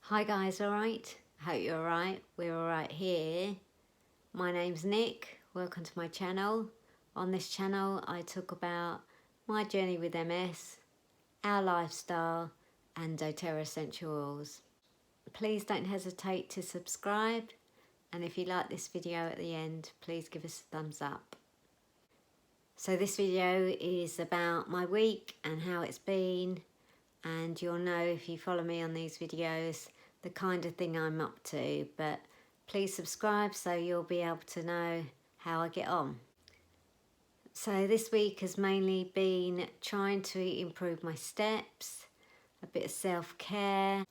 Hi guys, alright? Hope you're alright. We're alright here. My name's Nick. Welcome to my channel. On this channel I talk about my journey with MS, our lifestyle and doTERRA essential oils. Please don't hesitate to subscribe, and if you like this video at the end, please give us a thumbs up. So this video is about my week and how it's been, and you'll know if you follow me on these videos the kind of thing I'm up to, but please subscribe so you'll be able to know how I get on. So this week has mainly been trying to improve my steps, a bit of self-care,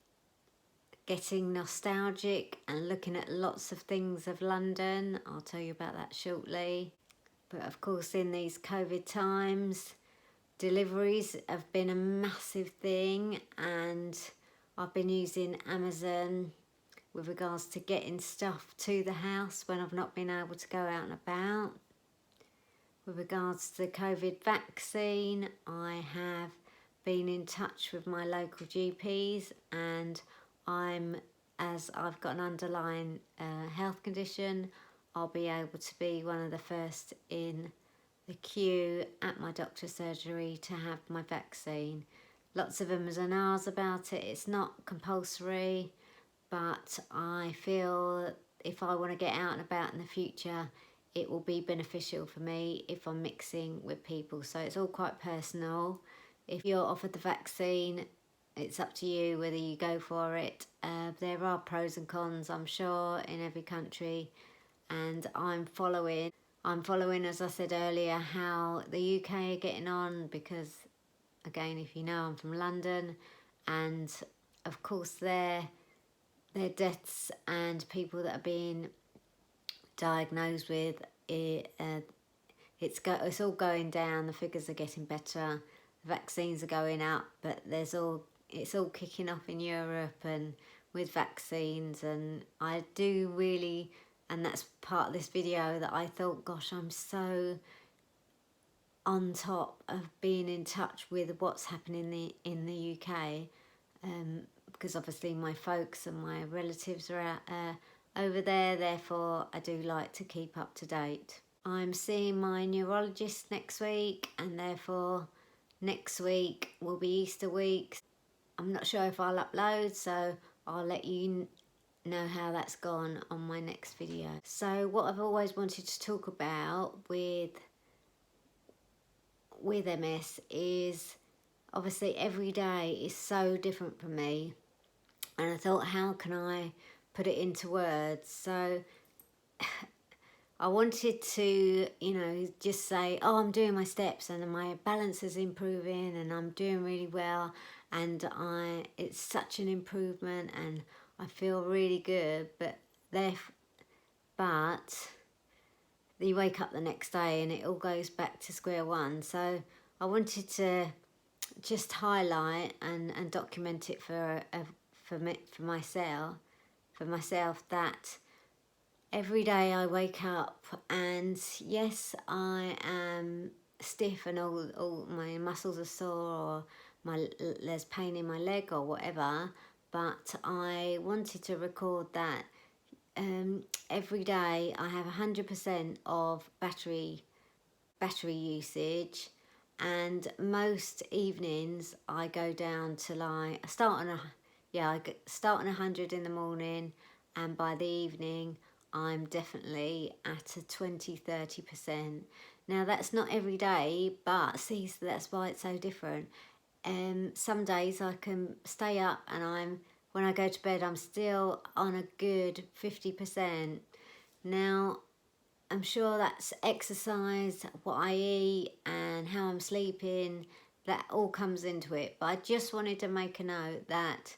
getting nostalgic and looking at lots of things of London. I'll tell you about that shortly. But of course in these COVID times, deliveries have been a massive thing, and I've been using Amazon with regards to getting stuff to the house when I've not been able to go out and about. With regards to the COVID vaccine, I have been in touch with my local GPs, and as I've got an underlying health condition, I'll be able to be one of the first in the queue at my doctor's surgery to have my vaccine. Lots of ums and ahs about it. It's not compulsory, but I feel if I want to get out and about in the future, it will be beneficial for me if I'm mixing with people. So it's all quite personal. If you're offered the vaccine, it's up to you whether you go for it. There are pros and cons, I'm sure, in every country, and I'm following, as I said earlier, how the UK are getting on, because again, if you know, I'm from London, and of course their deaths and people that are being diagnosed with it, it's all going down. The figures are getting better, the vaccines are going up, but it's all kicking off in Europe and with vaccines. And I do really, and that's part of this video, that I thought, gosh, I'm so on top of being in touch with what's happening in the UK, because obviously my folks and my relatives are out, over there, therefore I do like to keep up to date. I'm seeing my neurologist next week, and therefore next week will be Easter week. I'm not sure if I'll upload, so I'll let you know how that's gone on my next video. So what I've always wanted to talk about with MS is, obviously every day is so different for me, and I thought, how can I put it into words? So I wanted to, just say, oh, I'm doing my steps and my balance is improving and I'm doing really well, and it's such an improvement and I feel really good, but you wake up the next day and it all goes back to square one. So I wanted to just highlight and document it for myself, that every day I wake up and yes, I am stiff and all my muscles are sore, or there's pain in my leg or whatever, but I wanted to record that every day I have 100% of battery usage, and most evenings I go down to I start on 100 in the morning, and by the evening I'm definitely at a 20-30%. Now that's not every day, but see, so that's why it's so different. Some days I can stay up and when I go to bed I'm still on a good 50%. Now I'm sure that's exercise, what I eat and how I'm sleeping, that all comes into it. But I just wanted to make a note that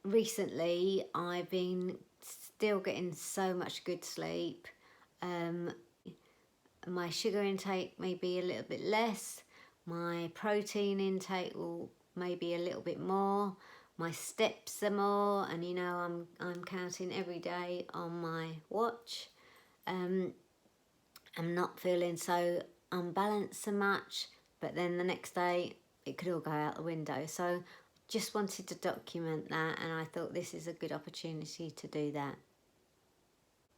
recently I've been still getting so much good sleep. My sugar intake may be a little bit less, my protein intake will maybe a little bit more, my steps are more, and I'm counting every day on my watch. I'm not feeling so unbalanced so much, but then the next day it could all go out the window. So just wanted to document that, and I thought this is a good opportunity to do that.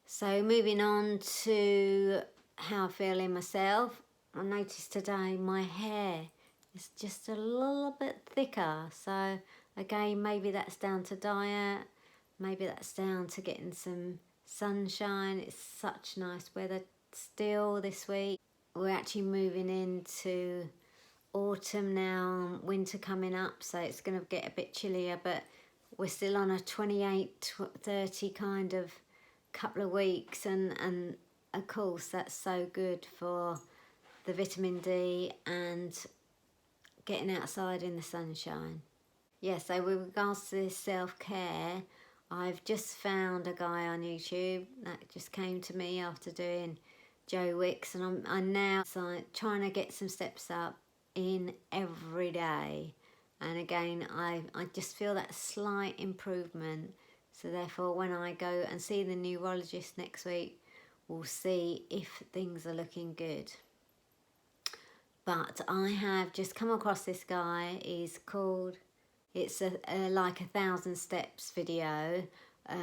So moving on to how I feel in myself, I noticed today my hair is just a little bit thicker. So again, maybe that's down to diet, maybe that's down to getting some sunshine. It's such nice weather still this week. We're actually moving into autumn now, winter coming up, so it's going to get a bit chillier, but we're still on a 28, 30 kind of couple of weeks, and of course that's so good for the vitamin D and getting outside in the sunshine. Yeah, so with regards to this self-care, I've just found a guy on YouTube that just came to me after doing Joe Wicks, and I'm now trying to get some steps up in every day. And again, I just feel that slight improvement. So therefore, when I go and see the neurologist next week, we'll see if things are looking good. But I have just come across this guy. It's like 1,000 steps video,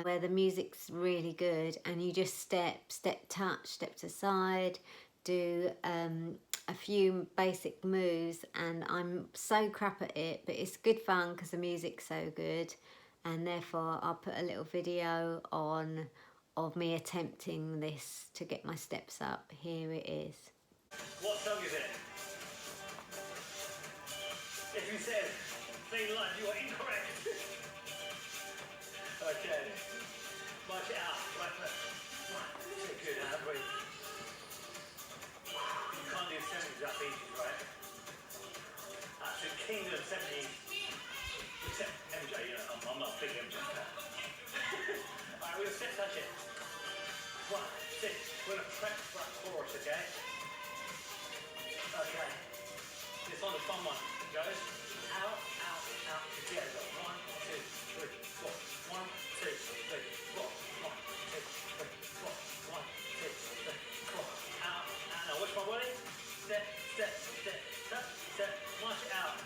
where the music's really good, and you just step touch, step to side, do a few basic moves, and I'm so crap at it, but it's good fun because the music's so good, and therefore I'll put a little video on of me attempting this to get my steps up. Here it is. What song is it? If you said plain line, you are incorrect. Okay. March it out. Right foot. 1, 2, good. Now breathe. You can't do 70s without beaches, right? That's the kingdom 70s. Except MJ, you know, I'm not a big MJ fan. Alright, we're going to step touch it. 1, 2. We're going to press for that chorus, okay? Okay. This one, the fun one. It goes out, out, out, together. 1, 2, 3, 4. 1, 2, 3, 4. 1, 2, 3, 4. 1, 2, 3, 4. Out, out. Now watch my body. Step, step, step, step, step. March it out.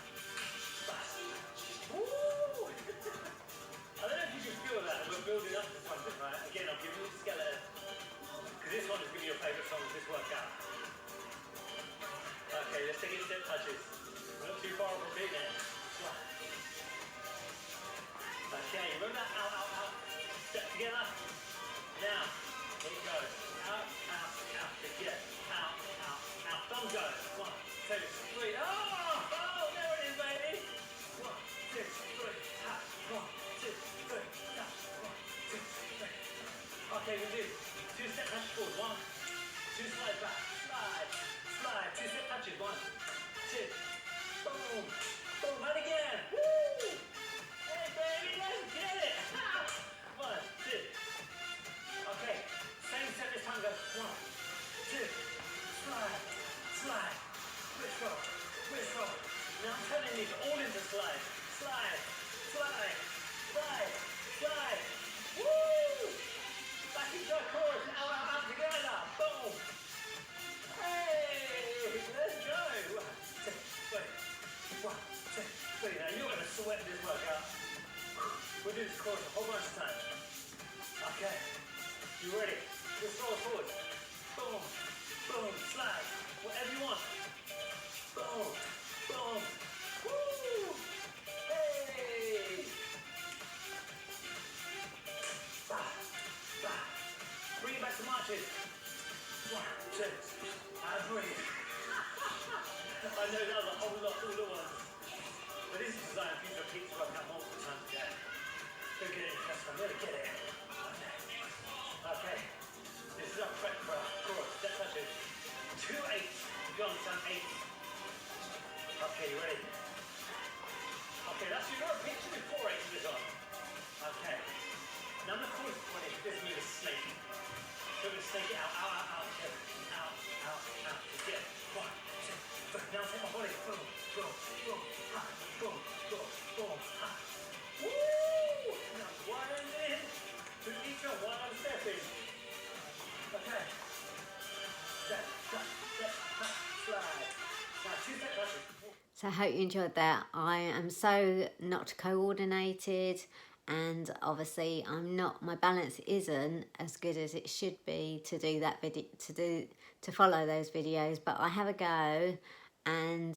Woo! I don't know if you can feel that. We're building up to something, right? Again, I'll give you the skeleton. Because this one is going to be your favourite song of this workout. Okay, let's take it step touches. Not too far from me now. Okay, remember that? Out, out, out. Step together. Now, here it goes. Out, out, out. Together. Out, out, out. Thumb goes. 1, 2, 3. Oh, there it is, baby. 1, 2, 3. Tap. 1, 2, 3. Tap. 1, 2, 3. Okay, we do 2 step touches forward. 1, 2 slide back. Slide. Slide. 2 step touches. 1, 2. Boom. Boom. And again. Woo! Hey, baby, let's get it. 1, 2. Okay. Same step this time. Go. 1, 2. Slide. Slide. Whistle. Whistle. Now I'm turning these all into slide. Slide. Slide. Slide. Slide. Woo! Back into a chorus. Out, out, out together. Boom. Hey, let's go. 1, 2, 3. 1, 2, 3. Now you're going to sweat this workout. We'll do this chorus a whole bunch of times. Okay. You ready? Just roll forward. Boom. Boom. Slide. Whatever you want. Boom. Boom. Woo! Hey! Bah. Bah. Bring it back to marches. 1, 2. And breathe. I know that was a whole lot all at once. But this is designed for you to repeat this workout multiple times a day. Don't get it impressed. I'm going to get it. Okay. Okay. This is our prep for our chorus. Step touches. 2 8s. You understand 8s? Okay, you ready? Okay, that's you're going to repeat 2 4 8s this on. Okay. Now the chorus one is this means a snake. So we're going to snake it out, out, out, out, together. Out, out, out, together. 1, 2, 3. Now take my body. Boom, boom, boom, ha, boom, boom, boom, ha. Woo! Now 1 in. To each one, 1 step in. Okay. Step, step, step, ha, slide. Now 2 step touches. So I hope you enjoyed that. I am so not coordinated, and obviously my balance isn't as good as it should be to do that video, to follow those videos, but I have a go, and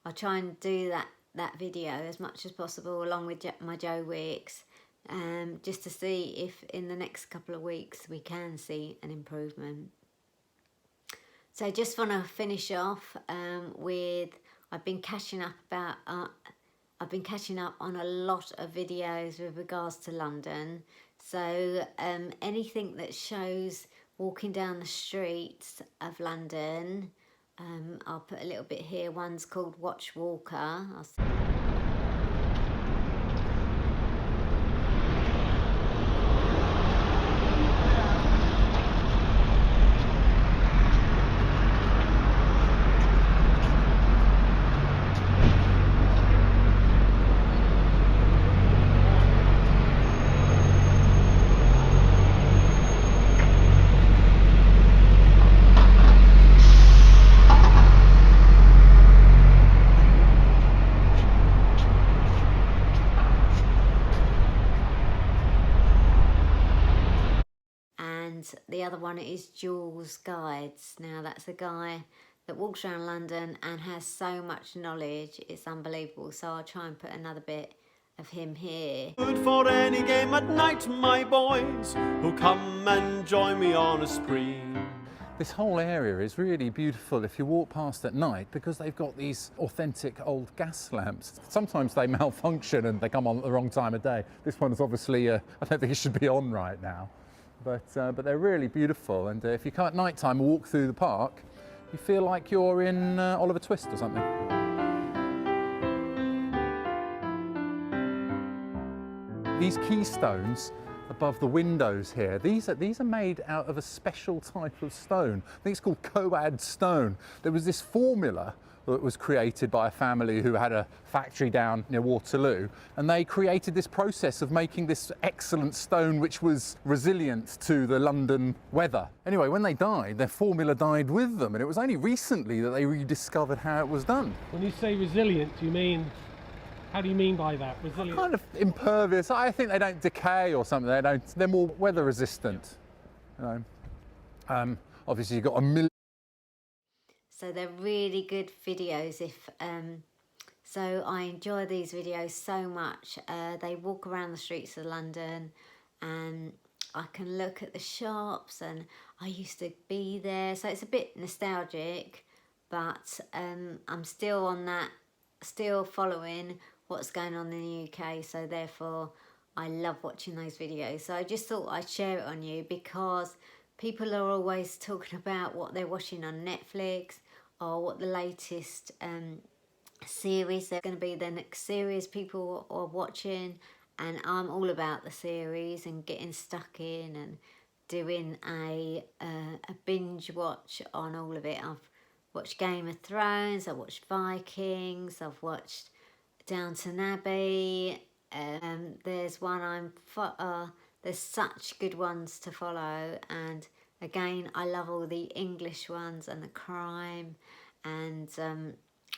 I'll try and do that video as much as possible along with my Joe Wicks, just to see if in the next couple of weeks we can see an improvement. So I just want to finish off with I've been catching up on a lot of videos with regards to London. So anything that shows walking down the streets of London, I'll put a little bit here. One's called Watch Walker. The other one is Joolz Guides. Now that's a guy that walks around London and has so much knowledge, it's unbelievable. So I'll try and put another bit of him here. Good for any game at night, my boys, who come and join me on a spree. This whole area is really beautiful if you walk past at night, because they've got these authentic old gas lamps. Sometimes they malfunction and they come on at the wrong time of day. This one is obviously, I don't think it should be on right now. But they're really beautiful, and if you come at night time and walk through the park, you feel like you're in Oliver Twist or something. These keystones above the windows here, these are made out of a special type of stone. I think it's called coad stone. There was this formula that was created by a family who had a factory down near Waterloo, and they created this process of making this excellent stone which was resilient to the London weather. Anyway, when they died, their formula died with them, and it was only recently that they rediscovered how it was done. When you say resilient, do you mean, how do you mean by that? Resilient? Kind of impervious. I think they don't decay or something. They're more weather resistant. You know? Obviously, you've got a million. So they're really good videos. So I enjoy these videos so much. They walk around the streets of London, and I can look at the shops, and I used to be there. So it's a bit nostalgic, but I'm still on that, still following what's going on in the UK. So therefore, I love watching those videos. So I just thought I'd share it on you, because people are always talking about what they're watching on Netflix, or what the latest series they're going to be, the next series people are watching. And I'm all about the series and getting stuck in and doing a binge watch on all of it. I've watched Game of Thrones, I've watched Vikings, I've watched Downton Abbey. There's one there's such good ones to follow, and again, I love all the English ones and the crime, and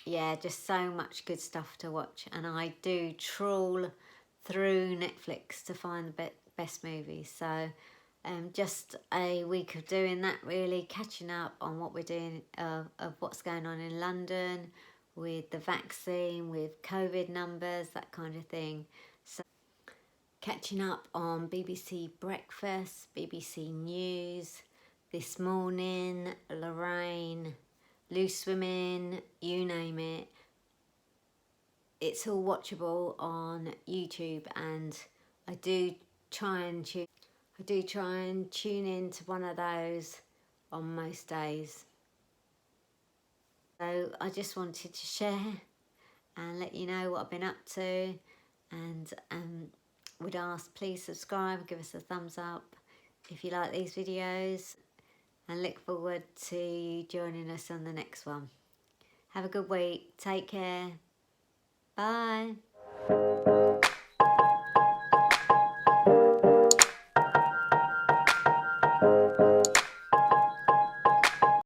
yeah, just so much good stuff to watch. And I do trawl through Netflix to find the best movies. So just a week of doing that, really catching up on what we're doing, of what's going on in London with the vaccine, with COVID numbers, that kind of thing. So catching up on BBC Breakfast, BBC News, This Morning, Lorraine, Loose Women, you name it. It's all watchable on YouTube, and I do try and tune in to one of those on most days. So I just wanted to share and let you know what I've been up to, and would ask please subscribe, give us a thumbs up if you like these videos, and look forward to you joining us on the next one. Have a good week, take care, bye.